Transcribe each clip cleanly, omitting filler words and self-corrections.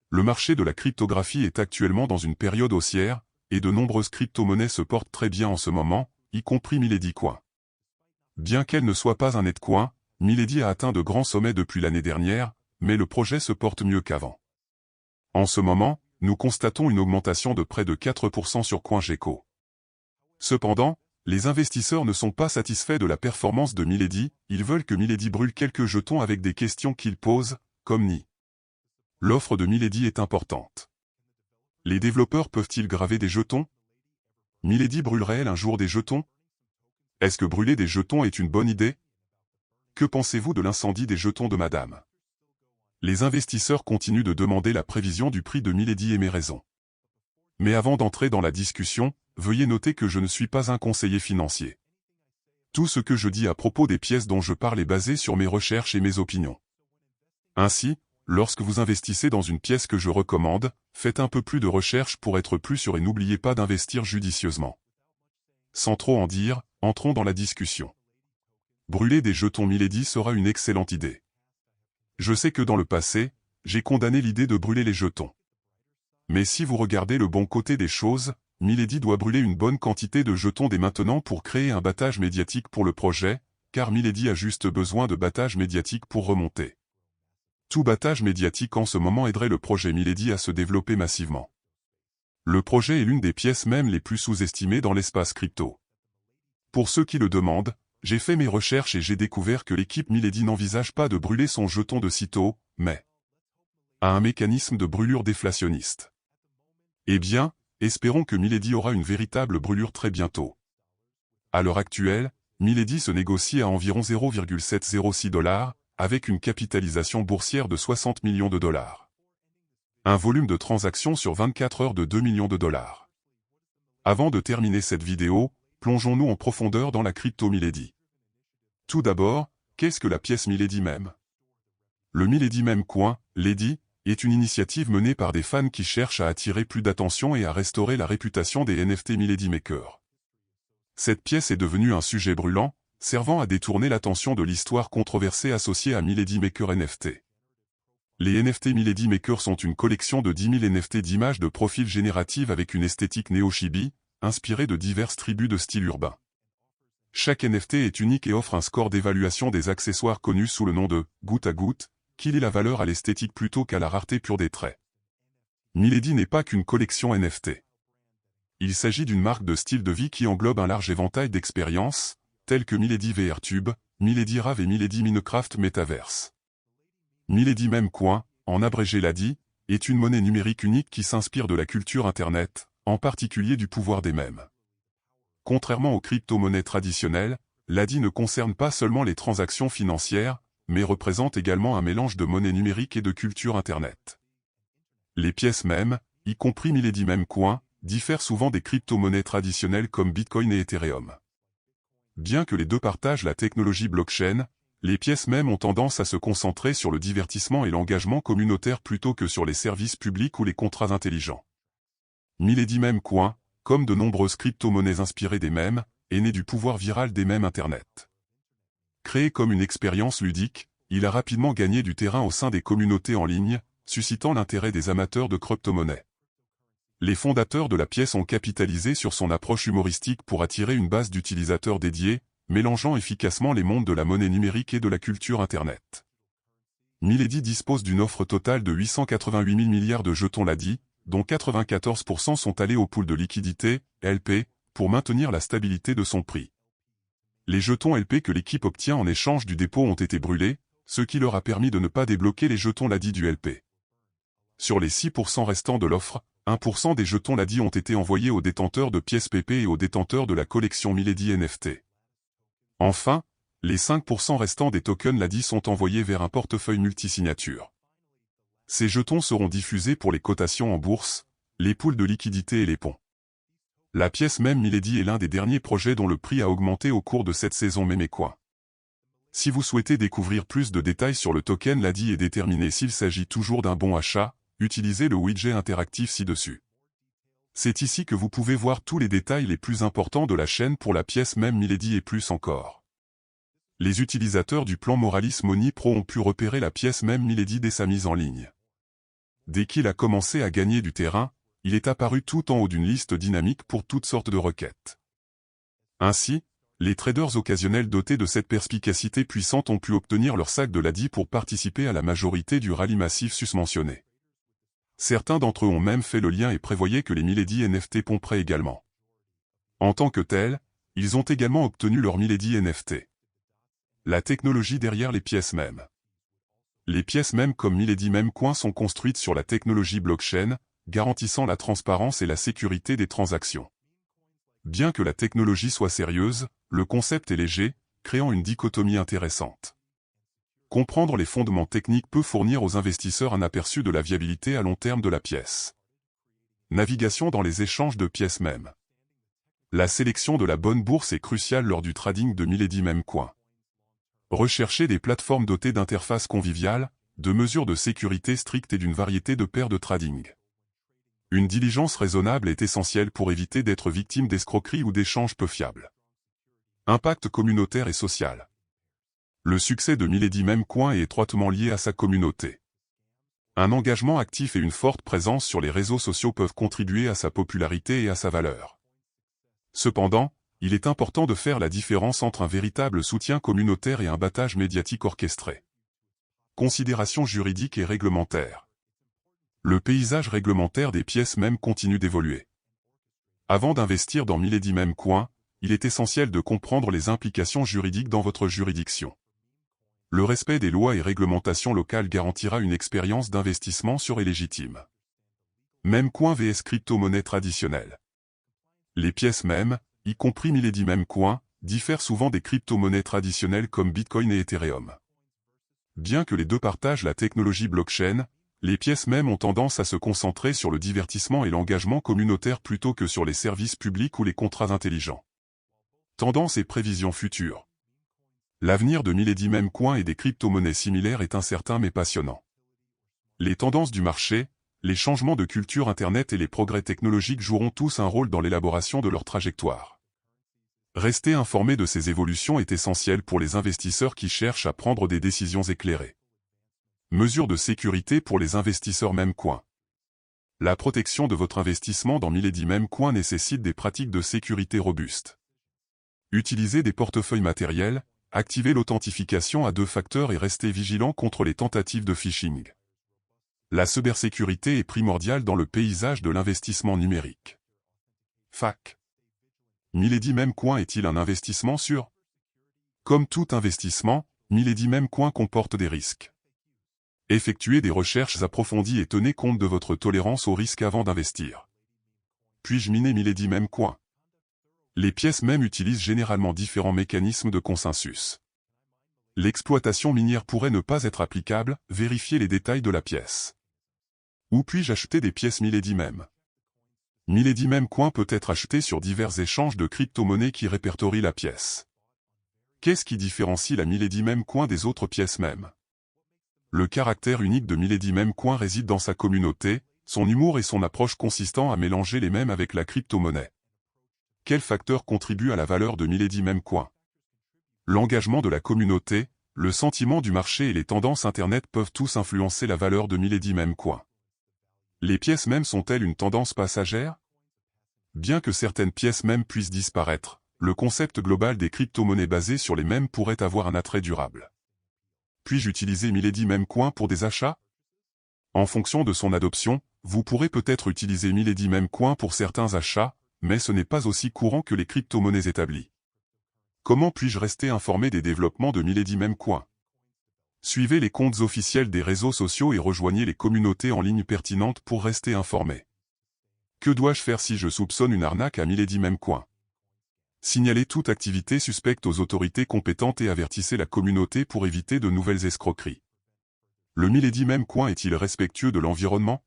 Le marché de la cryptographie est actuellement dans une période haussière, et de nombreuses crypto-monnaies se portent très bien en ce moment, y compris Milady Coin. Bien qu'elle ne soit pas un netcoin, Milady a atteint de grands sommets depuis l'année dernière, mais le projet se porte mieux qu'avant. En ce moment, nous constatons une augmentation de près de 4% sur CoinGecko. Cependant, les investisseurs ne sont pas satisfaits de la performance de Milady, ils veulent que Milady brûle quelques jetons avec des questions qu'ils posent, comme ni. L'offre de Milady est importante. Les développeurs peuvent-ils graver des jetons? Milady brûlerait-elle un jour des jetons? Est-ce que brûler des jetons est une bonne idée? Que pensez-vous de l'incendie des jetons de Madame? Les investisseurs continuent de demander la prévision du prix de Milady et mes raisons. Mais avant d'entrer dans la discussion, veuillez noter que je ne suis pas un conseiller financier. Tout ce que je dis à propos des pièces dont je parle est basé sur mes recherches et mes opinions. Ainsi, lorsque vous investissez dans une pièce que je recommande, faites un peu plus de recherche pour être plus sûr et n'oubliez pas d'investir judicieusement. Sans trop en dire, entrons dans la discussion. Brûler des jetons Milady sera une excellente idée. Je sais que dans le passé, j'ai condamné l'idée de brûler les jetons. Mais si vous regardez le bon côté des choses, Milady doit brûler une bonne quantité de jetons dès maintenant pour créer un battage médiatique pour le projet, car Milady a juste besoin de battage médiatique pour remonter. Tout battage médiatique en ce moment aiderait le projet Milady à se développer massivement. Le projet est l'une des pièces même les plus sous-estimées dans l'espace crypto. Pour ceux qui le demandent, j'ai fait mes recherches et j'ai découvert que l'équipe Milady n'envisage pas de brûler son jeton de sitôt, mais a un mécanisme de brûlure déflationniste. Eh bien, espérons que Milady aura une véritable brûlure très bientôt. À l'heure actuelle, Milady se négocie à environ 0,706 $, avec une capitalisation boursière de 60 millions de dollars. Un volume de transactions sur 24 heures de 2 millions de dollars. Avant de terminer cette vidéo, plongeons-nous en profondeur dans la crypto Milady. Tout d'abord, qu'est-ce que la pièce Milady Meme? Le Milady Meme Coin, Lady, est une initiative menée par des fans qui cherchent à attirer plus d'attention et à restaurer la réputation des NFT Milady Makers. Cette pièce est devenue un sujet brûlant, servant à détourner l'attention de l'histoire controversée associée à Milady Maker NFT. Les NFT Milady Maker sont une collection de 10 000 NFT d'images de profil générative avec une esthétique néo-chibi, inspirée de diverses tribus de style urbain. Chaque NFT est unique et offre un score d'évaluation des accessoires connus sous le nom de « goutte à goutte », qui lie la valeur à l'esthétique plutôt qu'à la rareté pure des traits. Milady n'est pas qu'une collection NFT. Il s'agit d'une marque de style de vie qui englobe un large éventail d'expériences, telles que Milady VRTube, Milady Rave et Milady Minecraft Metaverse. Milady Meme Coin, en abrégé Lady, est une monnaie numérique unique qui s'inspire de la culture Internet, en particulier du pouvoir des mèmes. Contrairement aux crypto-monnaies traditionnelles, Lady ne concerne pas seulement les transactions financières, mais représente également un mélange de monnaie numérique et de culture Internet. Les pièces mèmes, y compris Milady Meme Coin, diffèrent souvent des crypto-monnaies traditionnelles comme Bitcoin et Ethereum. Bien que les deux partagent la technologie blockchain, les pièces mèmes ont tendance à se concentrer sur le divertissement et l'engagement communautaire plutôt que sur les services publics ou les contrats intelligents. Milady Meme Coin, comme de nombreuses crypto-monnaies inspirées des mèmes, est né du pouvoir viral des mèmes Internet. Créé comme une expérience ludique, il a rapidement gagné du terrain au sein des communautés en ligne, suscitant l'intérêt des amateurs de crypto-monnaies. Les fondateurs de la pièce ont capitalisé sur son approche humoristique pour attirer une base d'utilisateurs dédiés, mélangeant efficacement les mondes de la monnaie numérique et de la culture Internet. Milady dispose d'une offre totale de 888 000 milliards de jetons Lady, dont 94% sont allés au pool de liquidité, LP, pour maintenir la stabilité de son prix. Les jetons LP que l'équipe obtient en échange du dépôt ont été brûlés, ce qui leur a permis de ne pas débloquer les jetons Lady du LP. Sur les 6% restants de l'offre, 1% des jetons Lady ont été envoyés aux détenteurs de pièces PP et aux détenteurs de la collection Milady NFT. Enfin, les 5% restants des tokens Lady sont envoyés vers un portefeuille multisignature. Ces jetons seront diffusés pour les cotations en bourse, les pools de liquidité et les ponts. La pièce Meme Milady est l'un des derniers projets dont le prix a augmenté au cours de cette saison Meme Coin. Si vous souhaitez découvrir plus de détails sur le token Lady et déterminer s'il s'agit toujours d'un bon achat, utilisez le widget interactif ci-dessus. C'est ici que vous pouvez voir tous les détails les plus importants de la chaîne pour la pièce Meme Milady et plus encore. Les utilisateurs du plan Moralis Money Pro ont pu repérer la pièce Meme Milady dès sa mise en ligne. dès qu'il a commencé à gagner du terrain, il est apparu tout en haut d'une liste dynamique pour toutes sortes de requêtes. Ainsi, les traders occasionnels dotés de cette perspicacité puissante ont pu obtenir leur sac de l'ADI pour participer à la majorité du rallye massif susmentionné. Certains d'entre eux ont même fait le lien et prévoyaient que les Milady NFT pomperaient également. En tant que tels, ils ont également obtenu leur Milady NFT. La technologie derrière les pièces mêmes. Les pièces mêmes comme Milady Memecoin sont construites sur la technologie blockchain, garantissant la transparence et la sécurité des transactions. Bien que la technologie soit sérieuse, le concept est léger, créant une dichotomie intéressante. Comprendre les fondements techniques peut fournir aux investisseurs un aperçu de la viabilité à long terme de la pièce. Navigation dans les échanges de pièces mêmes. La sélection de la bonne bourse est cruciale lors du trading de Milady Memecoin. Recherchez des plateformes dotées d'interfaces conviviales, de mesures de sécurité strictes et d'une variété de paires de trading. Une diligence raisonnable est essentielle pour éviter d'être victime d'escroqueries ou d'échanges peu fiables. Impact communautaire et social. Le succès de Milady Memecoin est étroitement lié à sa communauté. Un engagement actif et une forte présence sur les réseaux sociaux peuvent contribuer à sa popularité et à sa valeur. Cependant, il est important de faire la différence entre un véritable soutien communautaire et un battage médiatique orchestré. Considérations juridiques et réglementaires. Le paysage réglementaire des pièces mêmes continue d'évoluer. Avant d'investir dans Milady Memecoin, il est essentiel de comprendre les implications juridiques dans votre juridiction. Le respect des lois et réglementations locales garantira une expérience d'investissement sûre et légitime. Memecoin vs crypto-monnaie traditionnelle. Les pièces mêmes, y compris Milady Memecoin, diffèrent souvent des crypto-monnaies traditionnelles comme Bitcoin et Ethereum. Bien que les deux partagent la technologie blockchain, les pièces mêmes ont tendance à se concentrer sur le divertissement et l'engagement communautaire plutôt que sur les services publics ou les contrats intelligents. Tendances et prévisions futures. L'avenir de Milady Memecoin et des crypto-monnaies similaires est incertain mais passionnant. Les tendances du marché, les changements de culture Internet et les progrès technologiques joueront tous un rôle dans l'élaboration de leur trajectoire. Rester informé de ces évolutions est essentiel pour les investisseurs qui cherchent à prendre des décisions éclairées. Mesures de sécurité pour les investisseurs Memecoin. La protection de votre investissement dans Milady Memecoin nécessite des pratiques de sécurité robustes. Utilisez des portefeuilles matériels, activez l'authentification à 2 facteurs et restez vigilant contre les tentatives de phishing. La cybersécurité est primordiale dans le paysage de l'investissement numérique. FAQ. Milady Memecoin est-il un investissement sûr? Comme tout investissement, Milady Memecoin comporte des risques. Effectuez des recherches approfondies et tenez compte de votre tolérance au risque avant d'investir. Puis-je miner Milady Memecoin? Les pièces mêmes utilisent généralement différents mécanismes de consensus. L'exploitation minière pourrait ne pas être applicable, vérifiez les détails de la pièce. Où puis-je acheter des pièces Milady Mem? Milady Memecoin peut être acheté sur divers échanges de crypto-monnaies qui répertorient la pièce. Qu'est-ce qui différencie la Milady Memecoin des autres pièces mêmes? Le caractère unique de Milady Memecoin réside dans sa communauté, son humour et son approche consistant à mélanger les mèmes avec la crypto-monnaie. Quels facteurs contribuent à la valeur de Milady Memecoin? L'engagement de la communauté, le sentiment du marché et les tendances Internet peuvent tous influencer la valeur de Milady Memecoin. Les pièces mêmes sont-elles une tendance passagère? Bien que certaines pièces mêmes puissent disparaître, le concept global des crypto-monnaies basées sur les mêmes pourrait avoir un attrait durable. Puis-je utiliser Milady Memecoin pour des achats? En fonction de son adoption, vous pourrez peut-être utiliser Milady Memecoin pour certains achats, mais ce n'est pas aussi courant que les crypto-monnaies établies. Comment puis-je rester informé des développements de Milady Memecoin? Suivez les comptes officiels des réseaux sociaux et rejoignez les communautés en ligne pertinentes pour rester informé. Que dois-je faire si je soupçonne une arnaque à Milady Memecoin? Signalez toute activité suspecte aux autorités compétentes et avertissez la communauté pour éviter de nouvelles escroqueries. Le Milady Memecoin est-il respectueux de l'environnement?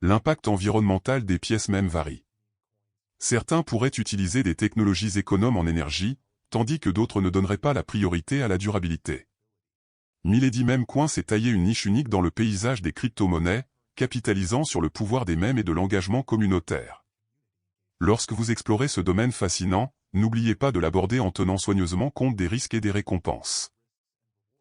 L'impact environnemental des pièces mêmes varie. Certains pourraient utiliser des technologies économes en énergie, tandis que d'autres ne donneraient pas la priorité à la durabilité. Milady Memecoin s'est taillé une niche unique dans le paysage des crypto-monnaies, capitalisant sur le pouvoir des mèmes et de l'engagement communautaire. Lorsque vous explorez ce domaine fascinant, n'oubliez pas de l'aborder en tenant soigneusement compte des risques et des récompenses.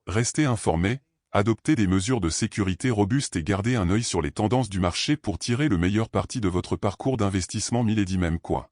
Restez informé, Adoptez des mesures de sécurité robustes et gardez un œil sur les tendances du marché pour tirer le meilleur parti de votre parcours d'investissement Milady Même Coin.